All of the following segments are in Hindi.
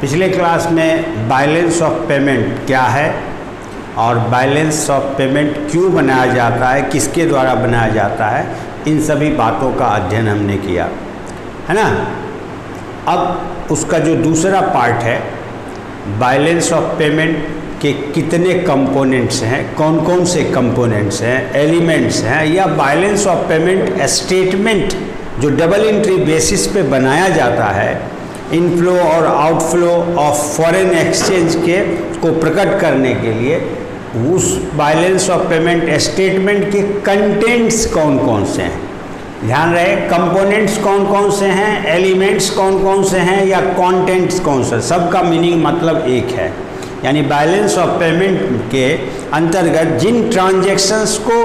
पिछले क्लास में बैलेंस ऑफ पेमेंट क्या है और बैलेंस ऑफ पेमेंट क्यों बनाया जाता है, किसके द्वारा बनाया जाता है, इन सभी बातों का अध्ययन हमने किया है ना। अब उसका जो दूसरा पार्ट है, बैलेंस ऑफ पेमेंट के कितने कंपोनेंट्स हैं, कौन कौन से कंपोनेंट्स हैं, एलिमेंट्स हैं, या बैलेंस ऑफ पेमेंट स्टेटमेंट जो डबल एंट्री बेसिस पे बनाया जाता है, इनफ्लो और आउटफ्लो ऑफ फॉरेन एक्सचेंज के को प्रकट करने के लिए उस बैलेंस ऑफ पेमेंट स्टेटमेंट के कंटेंट्स कौन कौन से हैं। ध्यान रहे, कंपोनेंट्स कौन कौन से हैं, एलिमेंट्स कौन कौन से हैं, या कंटेंट्स कौन से, सबका मीनिंग मतलब एक है। यानी बैलेंस ऑफ पेमेंट के अंतर्गत जिन ट्रांजैक्शंस को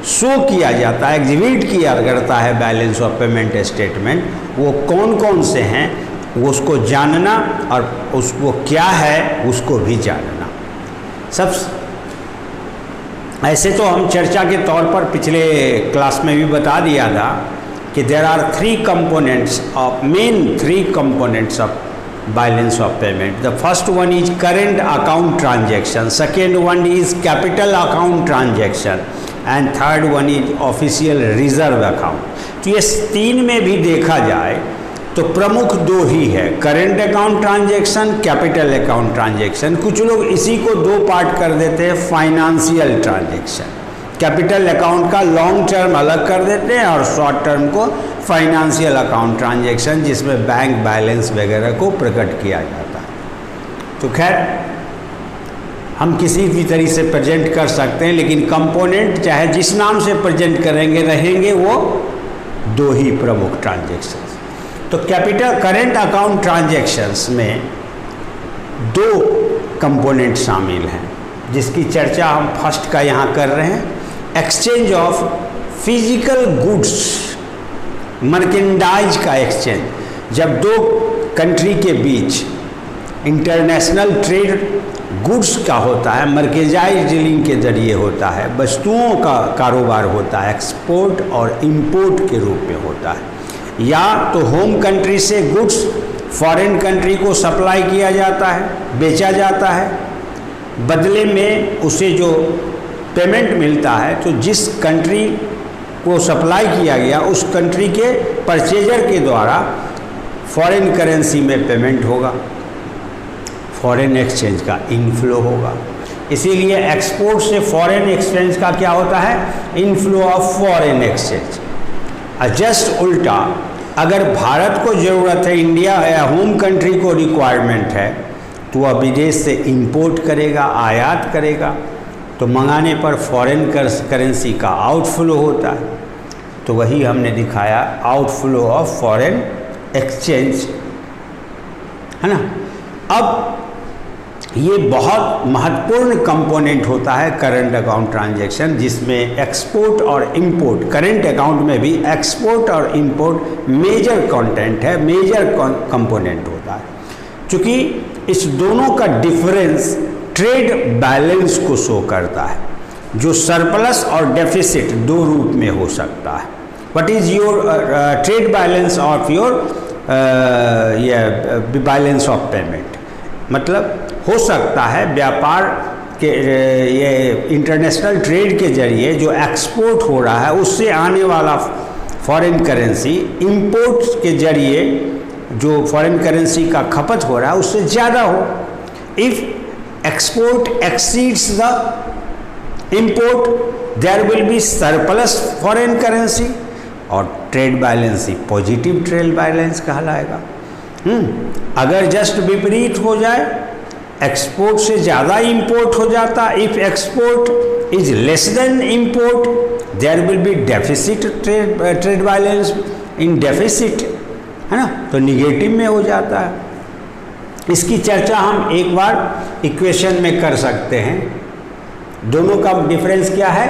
शो किया जाता है, एग्जीक्यूट किया करता है बैलेंस ऑफ पेमेंट स्टेटमेंट, वो कौन कौन से हैं वो उसको जानना, और उसको क्या है उसको भी जानना। सब ऐसे तो हम चर्चा के तौर पर पिछले क्लास में भी बता दिया था कि there are three components of main three components of balance of payment. The first one is current account transaction, second one is capital account transaction, and third one is official reserve account. तो ये तीन में भी देखा जाए तो प्रमुख दो ही है, current account transaction, capital account transaction. कुछ लोग इसी को दो पार्ट कर देते हैं, फाइनेंशियल ट्रांजैक्शन। कैपिटल अकाउंट का लॉन्ग टर्म अलग कर देते हैं और शॉर्ट टर्म को फाइनेंशियल अकाउंट ट्रांजैक्शन, जिसमें बैंक बैलेंस वगैरह को प्रकट किया जाता है। तो खैर हम किसी भी तरीके से प्रेजेंट कर सकते हैं, लेकिन कंपोनेंट चाहे जिस नाम से प्रेजेंट करेंगे रहेंगे वो दो ही प्रमुख ट्रांजैक्शन। तो कैपिटल करेंट अकाउंट ट्रांजैक्शंस में दो कंपोनेंट शामिल हैं, जिसकी चर्चा हम फर्स्ट का यहाँ कर रहे हैं, exchange of physical goods, merchandise का एक्सचेंज। जब दो कंट्री के बीच इंटरनेशनल ट्रेड गुड्स का होता है, मर्केंडाइज डीलिंग के जरिए होता है, वस्तुओं का कारोबार होता है, एक्सपोर्ट और इंपोर्ट के रूप में होता है, या तो होम कंट्री से गुड्स फॉरेन कंट्री को सप्लाई किया जाता है, बेचा जाता है, बदले में उसे जो पेमेंट मिलता है, तो जिस कंट्री को सप्लाई किया गया उस कंट्री के परचेजर के द्वारा फॉरेन करेंसी में पेमेंट होगा, फॉरेन एक्सचेंज का इनफ्लो होगा। इसीलिए एक्सपोर्ट से फॉरेन एक्सचेंज का क्या होता है, inflow of foreign exchange. Just उल्टा, अगर भारत को ज़रूरत है, इंडिया या होम कंट्री को रिक्वायरमेंट है, तो वह विदेश से इंपोर्ट करेगा, आयात करेगा, तो मंगाने पर फॉरेन करेंसी का आउटफ्लो होता है। तो वही हमने दिखाया, आउटफ्लो ऑफ फॉरेन एक्सचेंज, है ना। अब ये बहुत महत्वपूर्ण कंपोनेंट होता है करंट अकाउंट ट्रांजैक्शन, जिसमें एक्सपोर्ट और इंपोर्ट, करंट अकाउंट में भी एक्सपोर्ट और इंपोर्ट मेजर कंटेंट है, मेजर कंपोनेंट होता है। क्योंकि इस दोनों का डिफरेंस ट्रेड बैलेंस को शो करता है, जो सरप्लस और डेफिसिट दो रूप में हो सकता है। What is your trade balance of your balance of payment, मतलब हो सकता है व्यापार के ये इंटरनेशनल ट्रेड के जरिए जो एक्सपोर्ट हो रहा है उससे आने वाला फॉरेन करेंसी इंपोर्ट के जरिए जो फॉरेन करेंसी का खपत हो रहा है उससे ज़्यादा हो। If export exceeds the import there will be surplus foreign currency, और ट्रेड बैलेंस ही पॉजिटिव ट्रेड बैलेंस कहलाएगा। अगर जस्ट विपरीत हो जाए, एक्सपोर्ट से ज़्यादा इंपोर्ट हो जाता, if export is less than import there will be deficit, trade balance in deficit, है ना, तो निगेटिव में हो जाता है। इसकी चर्चा हम एक बार इक्वेशन में कर सकते हैं। दोनों का डिफरेंस क्या है,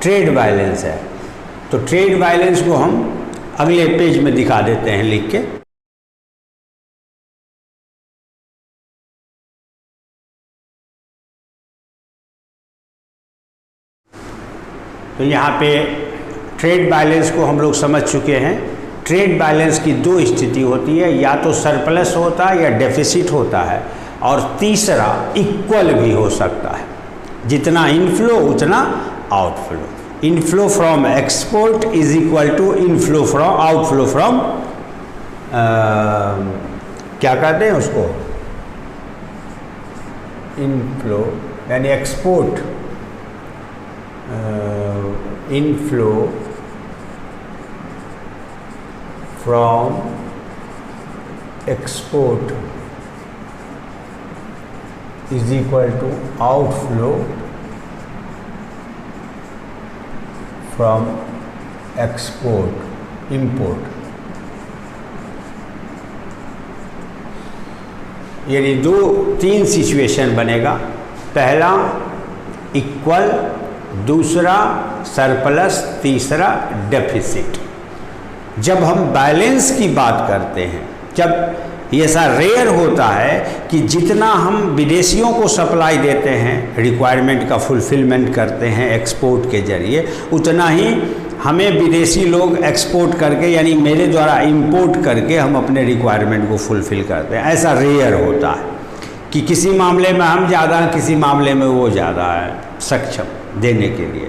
ट्रेड बैलेंस है। तो ट्रेड बैलेंस को हम अगले पेज में दिखा देते हैं लिख के। तो यहाँ पे ट्रेड बैलेंस को हम लोग समझ चुके हैं ट्रेड बैलेंस की दो स्थिति होती है, या तो सरप्लस होता है या डेफिसिट होता है, और तीसरा इक्वल भी हो सकता है, जितना इनफ्लो उतना outflow. Inflow from export is equal to inflow from outflow from क्या कहते हैं उसको, इनफ्लो यानी export, inflow from export is equal to outflow from export import. यानी तीन सिचुएशन बनेगा, पहला इक्वल, दूसरा सरप्लस, तीसरा डेफिसिट। जब हम बैलेंस की बात करते हैं, जब ये ऐसा रेयर होता है कि जितना हम विदेशियों को सप्लाई देते हैं, रिक्वायरमेंट का फुलफिलमेंट करते हैं एक्सपोर्ट के जरिए, उतना ही हमें विदेशी लोग एक्सपोर्ट करके यानी मेरे द्वारा इंपोर्ट करके हम अपने रिक्वायरमेंट को फुलफ़िल करते हैं। ऐसा रेयर होता है कि किसी मामले में हम ज़्यादा, किसी मामले में वो ज़्यादा है सक्षम देने के लिए,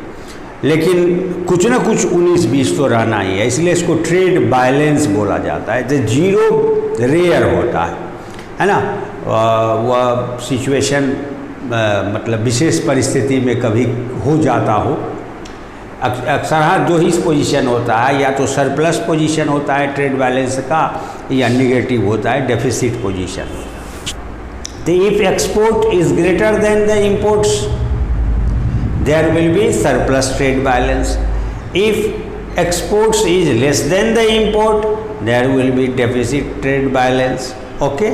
लेकिन कुछ ना कुछ 19-20 तो रहना ही है, इसलिए इसको ट्रेड बैलेंस बोला जाता है। तो जीरो रेयर होता है ना, वह सिचुएशन मतलब विशेष परिस्थिति में कभी हो जाता हो। अक्सर दो ही पोजीशन होता है, या तो सरप्लस पोजीशन होता है ट्रेड बैलेंस का, या निगेटिव होता है डेफिसिट पोजीशन। तो if export is greater than the imports there will be surplus trade balance. If exports is less than the import, there will be deficit trade balance. Okay?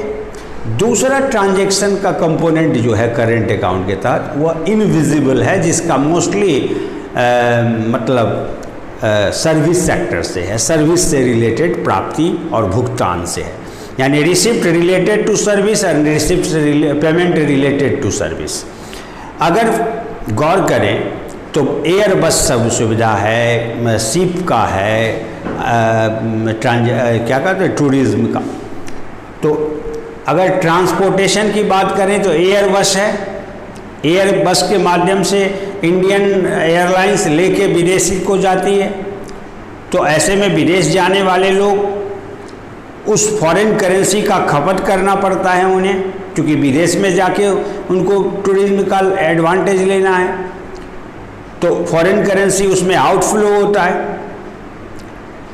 दूसरा ट्रांजैक्शन का कंपोनेंट जो है करेंट अकाउंट के तहत वह इनविजिबल है, जिसका मोस्टली मतलब सर्विस सेक्टर से है, सर्विस से रिलेटेड प्राप्ति और भुगतान से है, यानी receipt related to service and receipt payment related to service. अगर गौर करें तो एयर बस सब सुविधा है, शिप का है, क्या कहते हैं टूरिज्म का। तो अगर ट्रांसपोर्टेशन की बात करें तो एयर बस है, एयर बस के माध्यम से इंडियन एयरलाइंस लेके विदेशी को जाती है। तो ऐसे में विदेश जाने वाले लोग उस फॉरेन करेंसी का खपत करना पड़ता है उन्हें, क्योंकि विदेश में जाके उनको टूरिज्म का एडवांटेज लेना है, तो फॉरेन करेंसी उसमें आउटफ्लो होता है।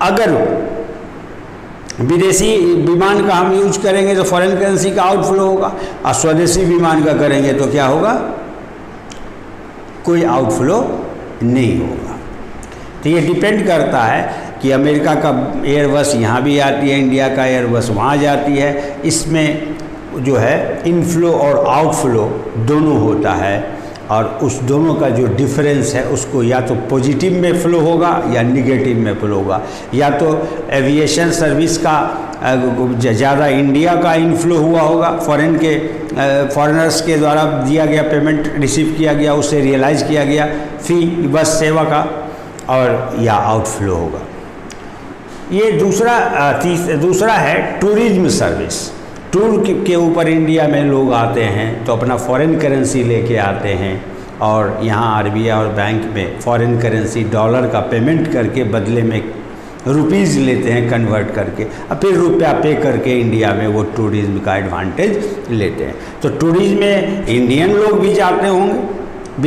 अगर विदेशी विमान का हम यूज करेंगे तो फॉरेन करेंसी का आउटफ्लो होगा, और स्वदेशी विमान का करेंगे तो क्या होगा, कोई आउटफ्लो नहीं होगा। तो ये डिपेंड करता है कि अमेरिका का एयरबस यहाँ भी आती है, इंडिया का एयरबस वहाँ जाती है, इसमें जो है इनफ्लो और आउटफ्लो दोनों होता है, और उस दोनों का जो डिफरेंस है उसको या तो पॉजिटिव में फ्लो होगा या निगेटिव में फ्लो होगा। या तो एविएशन सर्विस का ज़्यादा इंडिया का इनफ्लो हुआ होगा, फॉरेनर्स के द्वारा दिया गया पेमेंट रिसीव किया गया, उससे रियलाइज़ किया गया फी बस सेवा का, और या आउटफ्लो होगा। ये दूसरा है टूरिज्म सर्विस। टूर के ऊपर इंडिया में लोग आते हैं तो अपना फॉरेन करेंसी लेके आते हैं, और यहाँ आरबीआई और बैंक में फॉरेन करेंसी डॉलर का पेमेंट करके बदले में रुपीज़ लेते हैं कन्वर्ट करके, और फिर रुपया पे करके इंडिया में वो टूरिज्म का एडवांटेज लेते हैं। तो टूरिज्म में इंडियन लोग भी जाते होंगे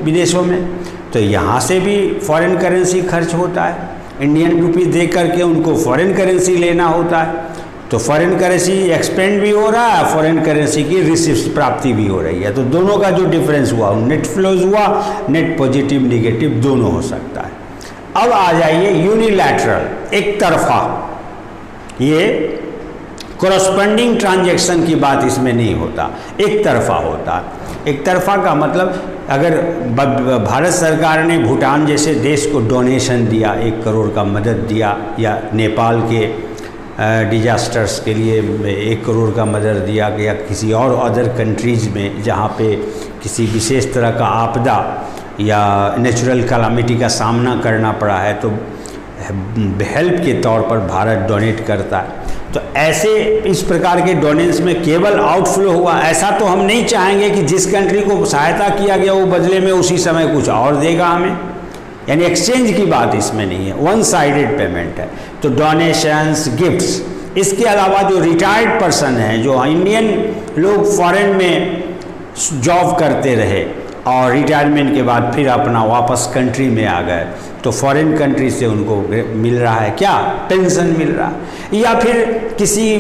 विदेशों में, तो यहाँ से भी फॉरेन करेंसी खर्च होता है, इंडियन रुपी दे करके उनको फॉरेन करेंसी लेना होता है। तो फॉरेन करेंसी एक्सपेंड भी हो रहा है, फॉरेन करेंसी की रिसिप्ट प्राप्ति भी हो रही है। तो दोनों का जो डिफरेंस हुआ, नेट फ्लोज हुआ, नेट पॉजिटिव निगेटिव दोनों हो सकता है। अब आ जाइए यूनिलैटरल, एक तरफा। ये कॉरस्पॉन्डिंग ट्रांजैक्शन की बात इसमें नहीं होता, एक तरफा होता। एक तरफा का मतलब अगर भारत सरकार ने भूटान जैसे देश को डोनेशन दिया, 1 करोड़ का मदद दिया, या नेपाल के डिजास्टर्स के लिए 1 करोड़ का मदद दिया गया, किसी और अदर कंट्रीज़ में जहाँ पे किसी विशेष तरह का आपदा या नेचुरल कैलामिटी का सामना करना पड़ा है, तो हेल्प के तौर पर भारत डोनेट करता है। तो ऐसे इस प्रकार के डोनेट्स में केवल आउटफ्लो हुआ, ऐसा तो हम नहीं चाहेंगे कि जिस कंट्री को सहायता किया गया वो बदले में उसी समय कुछ और देगा हमें, यानी एक्सचेंज की बात इसमें नहीं है, वन साइडेड पेमेंट है। तो डोनेशंस, गिफ्ट्स, इसके अलावा जो रिटायर्ड पर्सन हैं, जो इंडियन लोग फॉरेन में जॉब करते रहे और रिटायरमेंट के बाद फिर अपना वापस कंट्री में आ गए, तो फॉरेन कंट्री से उनको मिल रहा है क्या, पेंशन मिल रहा है। या फिर किसी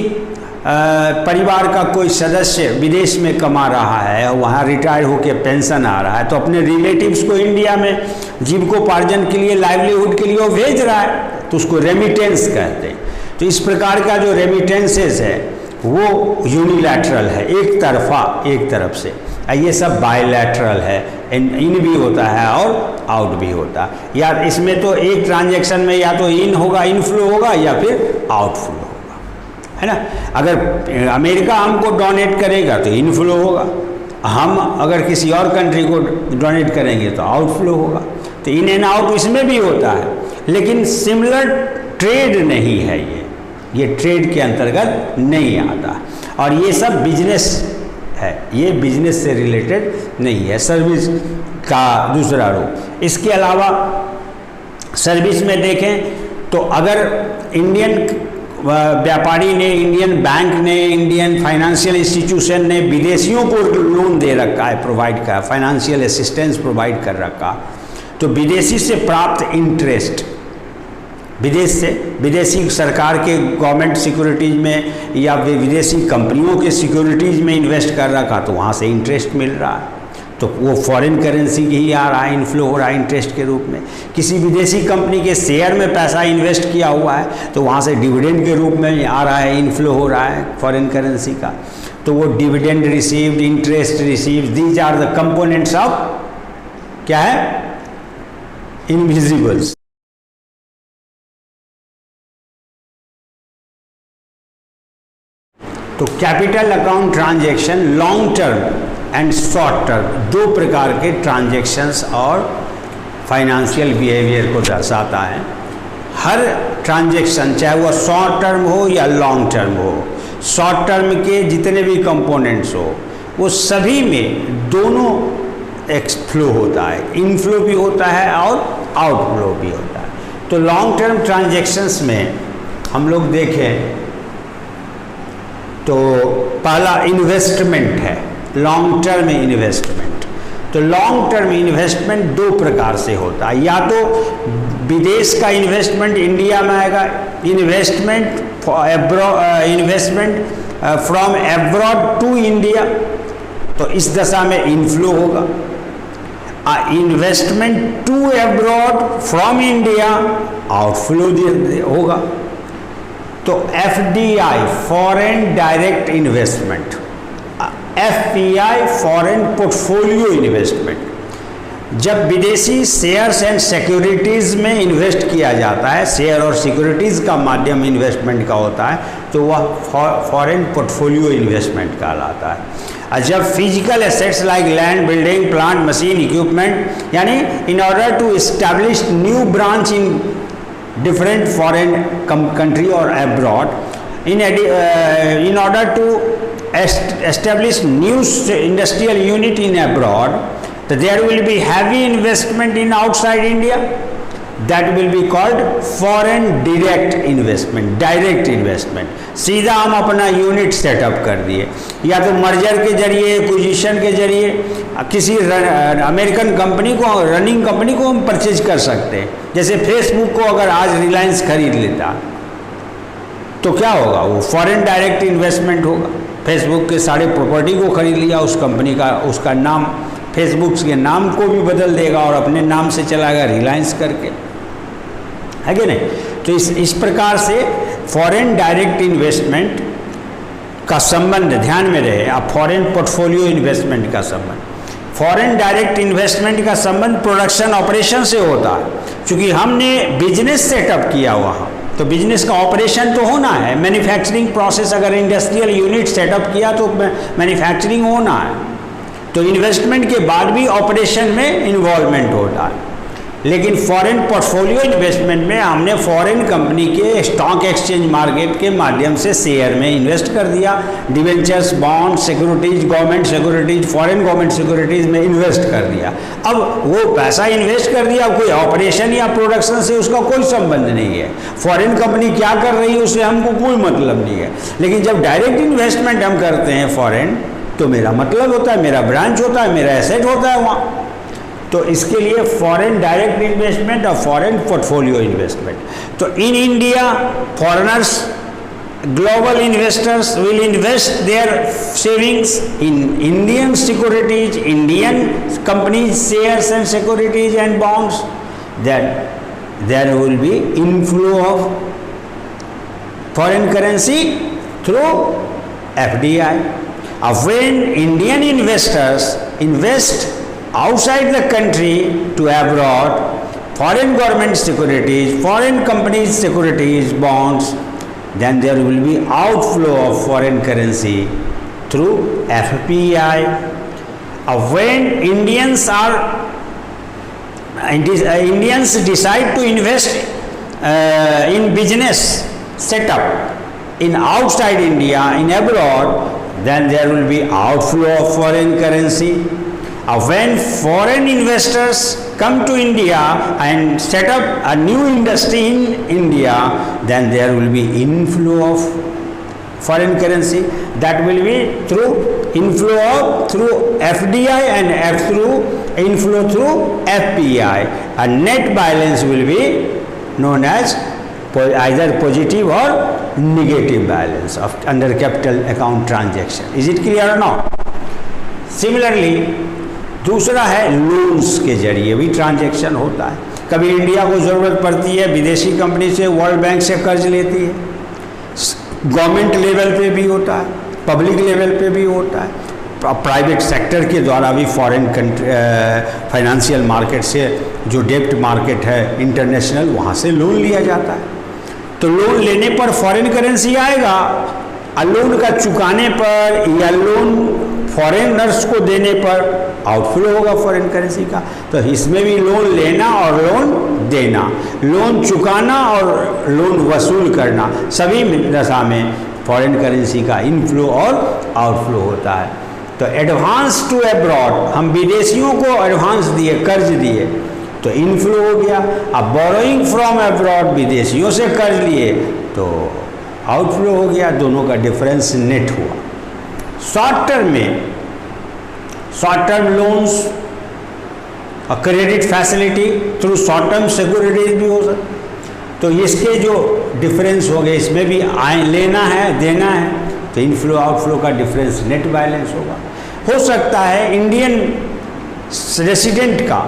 परिवार का कोई सदस्य विदेश में कमा रहा है और वहाँ रिटायर होकर पेंशन आ रहा है, तो अपने रिलेटिव्स को इंडिया में जीविकोपार्जन के लिए, लाइवलीहुड के लिए वो भेज रहा है, तो उसको रेमिटेंस कहते हैं। तो इस प्रकार का जो रेमिटेंसेस है वो यूनिलैटरल है, एक तरफा, एक तरफ से। ये सब बायलैटरल है, इन भी होता है और आउट भी होता है। या इसमें तो एक ट्रांजैक्शन में या तो इन होगा, इनफ्लो होगा, या फिर आउटफ्लो होगा, है ना। अगर अमेरिका हमको डोनेट करेगा तो इनफ्लो होगा, हम अगर किसी और कंट्री को डोनेट करेंगे तो आउटफ्लो होगा। तो इन एंड आउट इसमें भी होता है, लेकिन सिमिलर ट्रेड नहीं है, ये ट्रेड के अंतर्गत नहीं आता। और ये सब बिजनेस है, ये बिजनेस से रिलेटेड नहीं है, सर्विस का दूसरा रूप। इसके अलावा सर्विस में देखें तो अगर इंडियन व्यापारी ने, इंडियन बैंक ने, इंडियन फाइनेंशियल इंस्टीट्यूशन ने विदेशियों को लोन दे रखा है, प्रोवाइड का फाइनेंशियल असिस्टेंस प्रोवाइड कर रखा, तो विदेशी से प्राप्त इंटरेस्ट, विदेश से, विदेशी सरकार के गवर्नमेंट सिक्योरिटीज़ में या विदेशी कंपनियों के सिक्योरिटीज़ में इन्वेस्ट कर रखा, तो वहाँ से इंटरेस्ट मिल रहा है, तो वो फॉरेन करेंसी ही आ रहा है, इनफ्लो हो रहा है इंटरेस्ट के रूप में। किसी विदेशी कंपनी के शेयर में पैसा इन्वेस्ट किया हुआ है, तो वहाँ से डिविडेंड के रूप में आ रहा है, इनफ्लो हो रहा है फॉरेन करेंसी का, तो वो dividend received, interest received, these are the components of क्या है, इनविजिबल्स। तो capital account transaction long term and short term, दो प्रकार के ट्रांजैक्शंस और फाइनेंशियल बिहेवियर को दर्शाता है। हर ट्रांजैक्शन चाहे वो शॉर्ट टर्म हो या लॉन्ग टर्म हो, शॉर्ट टर्म के जितने भी कंपोनेंट्स हो, वो सभी में दोनों एक्सफ्लो होता है, इनफ्लो भी होता है और आउटफ्लो भी होता है। तो लॉन्ग टर्म ट्रांजैक्शंस में हम लोग देखें तो पहला इन्वेस्टमेंट है, लॉन्ग टर्म इन्वेस्टमेंट। तो लॉन्ग टर्म इन्वेस्टमेंट दो प्रकार से होता है, या तो विदेश का इन्वेस्टमेंट इंडिया में आएगा, investment from abroad to India, तो इस दशा में इनफ्लो होगा। Investment to abroad from India, outflow होगा। तो FDI foreign direct investment, FPI foreign portfolio investment. जब विदेशी शेयर्स एंड सिक्योरिटीज़ में इन्वेस्ट किया जाता है, शेयर और सिक्योरिटीज़ का माध्यम इन्वेस्टमेंट का होता है, तो वह फॉरेन पोर्टफोलियो इन्वेस्टमेंट कहलाता है। और जब physical assets like land, building, plant, machine, equipment, यानी in order to establish new branch in different foreign country or abroad, in order to establish new industrial unit in abroad, so there will be heavy investment in outside India, that will be called foreign direct investment, direct investment। सीधा हम अपना यूनिट सेटअप कर दिए, या तो मर्जर के जरिए, एक्विजिशन के जरिए किसी अमेरिकन कंपनी को, रनिंग कंपनी को हम परचेज कर सकते हैं। जैसे फेसबुक को अगर आज रिलायंस खरीद लेता तो क्या होगा, वो फॉरेन डायरेक्ट इन्वेस्टमेंट होगा। फेसबुक के सारे प्रॉपर्टी को खरीद लिया उस कंपनी का, उसका नाम, फेसबुक के नाम को भी बदल देगा और अपने नाम से चलाएगा रिलायंस करके, है कि नहीं। तो इस प्रकार से फॉरेन डायरेक्ट इन्वेस्टमेंट का संबंध ध्यान में रहे। अब फॉरेन पोर्टफोलियो इन्वेस्टमेंट का संबंध, फॉरेन डायरेक्ट इन्वेस्टमेंट का संबंध प्रोडक्शन ऑपरेशन से होता है, क्योंकि हमने बिजनेस सेटअप किया वहाँ, तो बिजनेस का ऑपरेशन तो होना है, मैन्युफैक्चरिंग प्रोसेस, अगर इंडस्ट्रियल यूनिट सेटअप किया तो मैन्युफैक्चरिंग होना है, तो इन्वेस्टमेंट के बाद भी ऑपरेशन में इन्वॉल्वमेंट होता है। लेकिन फॉरेन पोर्टफोलियो इन्वेस्टमेंट में हमने फॉरेन कंपनी के स्टॉक एक्सचेंज मार्केट के माध्यम से शेयर में इन्वेस्ट कर दिया, debentures, bond, securities, government securities, foreign government securities में इन्वेस्ट कर दिया। अब वो पैसा इन्वेस्ट कर दिया, कोई ऑपरेशन या प्रोडक्शन से उसका कोई संबंध नहीं है, फॉरेन कंपनी क्या कर रही है उससे हमको कोई मतलब नहीं है। लेकिन जब डायरेक्ट इन्वेस्टमेंट हम करते हैं फॉरेन, तो मेरा मतलब होता है, मेरा ब्रांच होता है, मेरा एसेट होता है वहाँ। तो इसके लिए फॉरेन डायरेक्ट इन्वेस्टमेंट और फॉरेन पोर्टफोलियो इन्वेस्टमेंट। तो in India foreigners, global investors will invest their savings in Indian securities, Indian companies shares and securities and bonds, that there will be inflow of foreign currency through FDI. When Indian investors invest outside the country to abroad, foreign government securities, foreign companies securities, bonds, then there will be outflow of foreign currency through FPI. When Indians decide to invest in business setup in outside India, in abroad, then there will be outflow of foreign currency. When foreign investors come to India and set up a new industry in India, then there will be inflow of foreign currency. That will be through through FDI and through inflow through FPI. A net balance will be known as either positive or negative balance of under capital account transaction. Is it clear or not? Similarly, दूसरा है लोन्स के जरिए भी ट्रांजैक्शन होता है। कभी इंडिया को ज़रूरत पड़ती है, विदेशी कंपनी से, वर्ल्ड बैंक से कर्ज लेती है, गवर्नमेंट लेवल पे भी होता है, पब्लिक लेवल पे भी होता है, प्राइवेट सेक्टर के द्वारा भी फॉरेन फाइनेंशियल मार्केट से जो डेब्ट मार्केट है इंटरनेशनल, वहाँ से लोन लिया जाता है। तो लोन लेने पर फॉरेन करेंसी आएगा, और लोन का चुकाने पर या लोन फॉरेनर्स को देने पर आउटफ्लो होगा फॉरेन करेंसी का। तो इसमें भी लोन लेना और लोन देना, लोन चुकाना और लोन वसूल करना, सभी दशा में फॉरेन करेंसी का इनफ्लो और आउटफ्लो होता है। तो एडवांस टू एब्रॉड, हम विदेशियों को एडवांस दिए, कर्ज दिए, तो इनफ्लो हो गया। अब बोरोइंग फ्रॉम एब्रॉड, विदेशियों से कर्ज लिए तो आउटफ्लो हो गया, दोनों का डिफरेंस नेट हुआ। शॉर्ट टर्म में शॉर्ट टर्म लोन्स और credit facility through short term securities भी हो सकती। तो इसके जो डिफरेंस हो गए, इसमें भी लेना है देना है, तो इनफ्लो आउटफ्लो का डिफरेंस नेट बैलेंस होगा। हो सकता है इंडियन रेसिडेंट का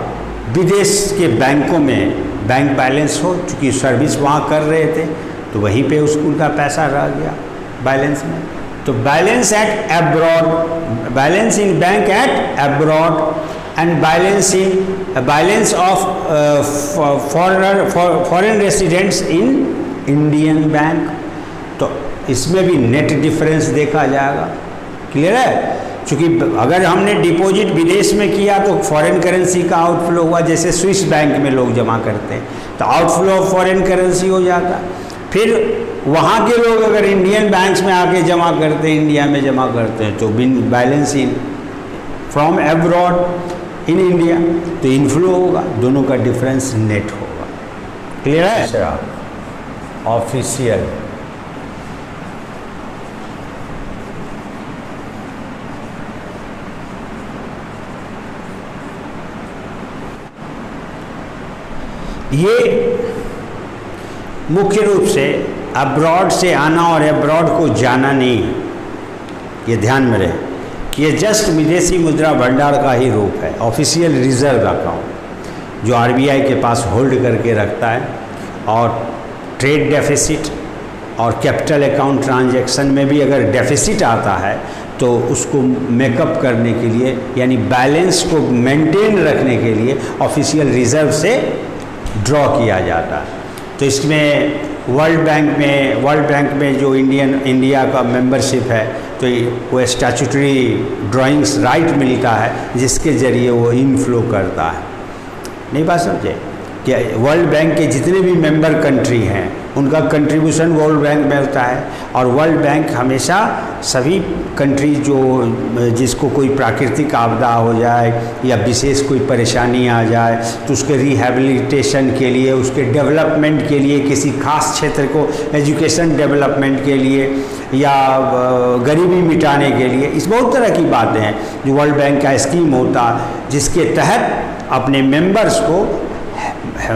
विदेश के बैंकों में बैंक बैलेंस हो, चूँकि सर्विस वहाँ कर रहे थे तो वहीं पे उनका पैसा रह गया बैलेंस में। तो balance at abroad, balance in bank at abroad and balance of foreign residents in Indian bank. तो इसमें भी नेट डिफरेंस देखा जाएगा। क्लियर है? चूँकि अगर हमने डिपॉजिट विदेश में किया तो फॉरेन करेंसी का आउटफ्लो हुआ, जैसे स्विस बैंक में लोग जमा करते हैं तो आउटफ्लो ऑफ फॉरेन करेंसी हो जाता। फिर वहाँ के लोग अगर इंडियन बैंक्स में आके जमा करते हैं, इंडिया में जमा करते हैं, तो balance in from abroad in India, तो इनफ्लो होगा, दोनों का डिफरेंस नेट होगा। क्लियर है? ऑफिशियल ये मुख्य रूप से अब्रॉड से आना और अब्रॉड को जाना नहीं, ये ध्यान में रहे कि ये जस्ट विदेशी मुद्रा भंडार का ही रूप है। ऑफिशियल रिजर्व अकाउंट जो आरबीआई के पास होल्ड करके रखता है, और ट्रेड डेफिसिट और कैपिटल अकाउंट ट्रांजैक्शन में भी अगर डेफिसिट आता है तो उसको मेकअप करने के लिए, यानी बैलेंस को मेंटेन रखने के लिए ऑफिशियल रिजर्व से ड्रॉ किया जाता है। तो इसमें वर्ल्ड बैंक में जो इंडिया का मेंबरशिप है, तो वो स्टैट्यूटरी ड्राइंग्स राइट मिलता है जिसके ज़रिए वो इनफ्लो करता है। नहीं बात समझे? कि वर्ल्ड बैंक के जितने भी मेंबर कंट्री हैं उनका कंट्रीब्यूशन वर्ल्ड बैंक में होता है, और वर्ल्ड बैंक हमेशा सभी कंट्री जो जिसको कोई प्राकृतिक आपदा हो जाए या विशेष कोई परेशानी आ जाए तो उसके रिहैबिलिटेशन के लिए, उसके डेवलपमेंट के लिए, किसी खास क्षेत्र को एजुकेशन डेवलपमेंट के लिए या गरीबी मिटाने के लिए, इस बहुत तरह की बातें हैं जो वर्ल्ड बैंक का स्कीम होता जिसके तहत अपने मेंबर्स को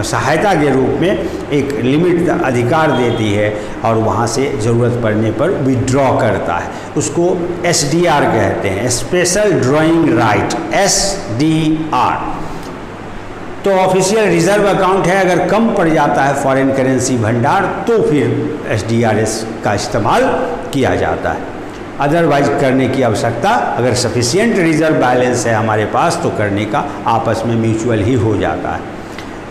सहायता के रूप में एक लिमिट अधिकार देती है और वहाँ से ज़रूरत पड़ने पर विड्रॉ करता है। उसको SDR कहते हैं, स्पेशल ड्राइंग राइट, SDR। तो ऑफिशियल रिजर्व अकाउंट है, अगर कम पड़ जाता है फॉरेन करेंसी भंडार तो फिर SDRS का इस्तेमाल किया जाता है, अदरवाइज करने की आवश्यकता, अगर सफिशिएंट रिजर्व बैलेंस है हमारे पास तो करने का आपस में म्यूचुअल ही हो जाता है।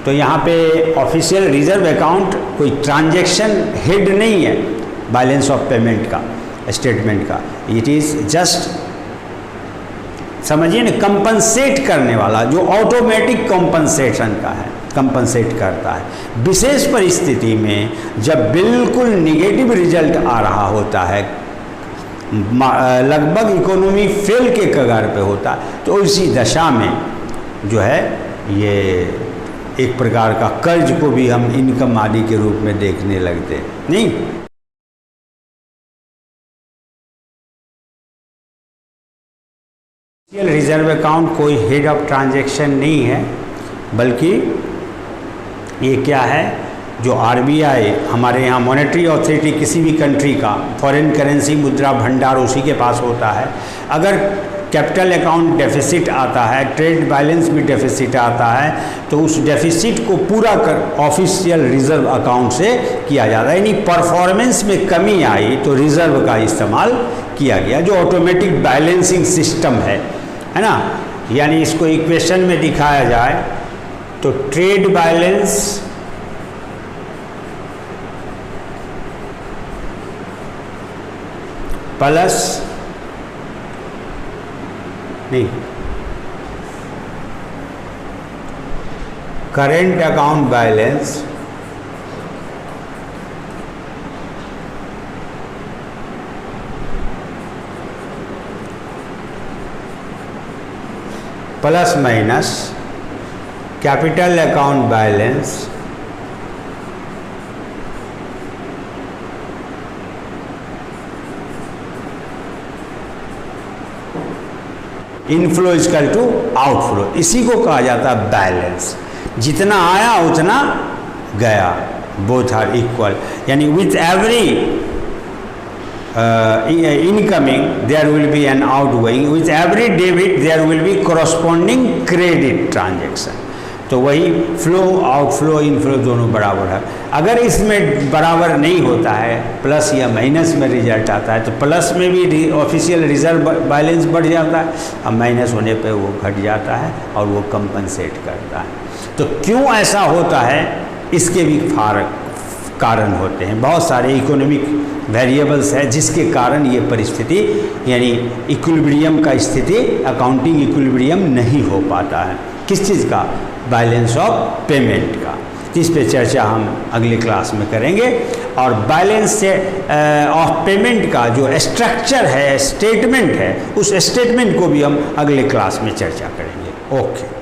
तो यहाँ पे ऑफिशियल रिजर्व अकाउंट कोई ट्रांजैक्शन हेड नहीं है बैलेंस ऑफ पेमेंट का, स्टेटमेंट का, इट इज़ जस्ट समझिए ना कंपनसेट करने वाला, जो ऑटोमेटिक कंपनसेशन का है, कंपनसेट करता है। विशेष परिस्थिति में जब बिल्कुल निगेटिव रिजल्ट आ रहा होता है, लगभग इकोनॉमी फेल के कगार पे होता है, तो इसी दशा में जो है ये एक प्रकार का कर्ज को भी हम इनकम आदि के रूप में देखने लगते हैं, नहीं। रिजर्व अकाउंट कोई हेड ऑफ ट्रांजैक्शन नहीं है, बल्कि ये क्या है, जो RBI हमारे यहाँ मॉनेटरी अथॉरिटी किसी भी कंट्री का फॉरेन करेंसी मुद्रा भंडार उसी के पास होता है। अगर कैपिटल अकाउंट डेफिसिट आता है, ट्रेड बैलेंस भी डेफिसिट आता है, तो उस डेफिसिट को पूरा कर ऑफिशियल रिजर्व अकाउंट से किया जाता है। यानी परफॉर्मेंस में कमी आई तो रिजर्व का इस्तेमाल किया गया, जो ऑटोमेटिक बैलेंसिंग सिस्टम है ना। यानी इसको इक्वेशन में दिखाया जाए तो ट्रेड बैलेंस प्लस नहीं, current account balance plus minus capital account balance inflow equal to outflow, इसी को कहा जाता है बैलेंस। जितना आया उतना गया, बोथ आर इक्वल। यानी with every incoming there will be an outgoing, with every debit there will be corresponding credit transaction. तो वही फ्लो आउटफ्लो इनफ्लो दोनों बराबर है। अगर इसमें बराबर नहीं होता है, प्लस या माइनस में रिजल्ट आता है, तो प्लस में भी ऑफिशियल रिजर्व बैलेंस बढ़ जाता है, अब माइनस होने पे वो घट जाता है और वो कंपनसेट करता है। तो क्यों ऐसा होता है, इसके भी कारण होते हैं, बहुत सारे इकोनॉमिक वेरिएबल्स हैं जिसके कारण ये परिस्थिति यानी इक्विलिब्रियम का स्थिति, अकाउंटिंग इक्विलिब्रियम नहीं हो पाता है। किस चीज़ का? बैलेंस ऑफ पेमेंट का। इस पे चर्चा हम अगले क्लास में करेंगे। और बैलेंस से ऑफ पेमेंट का जो स्ट्रक्चर है, स्टेटमेंट है, उस स्टेटमेंट को भी हम अगले क्लास में चर्चा करेंगे। ओके।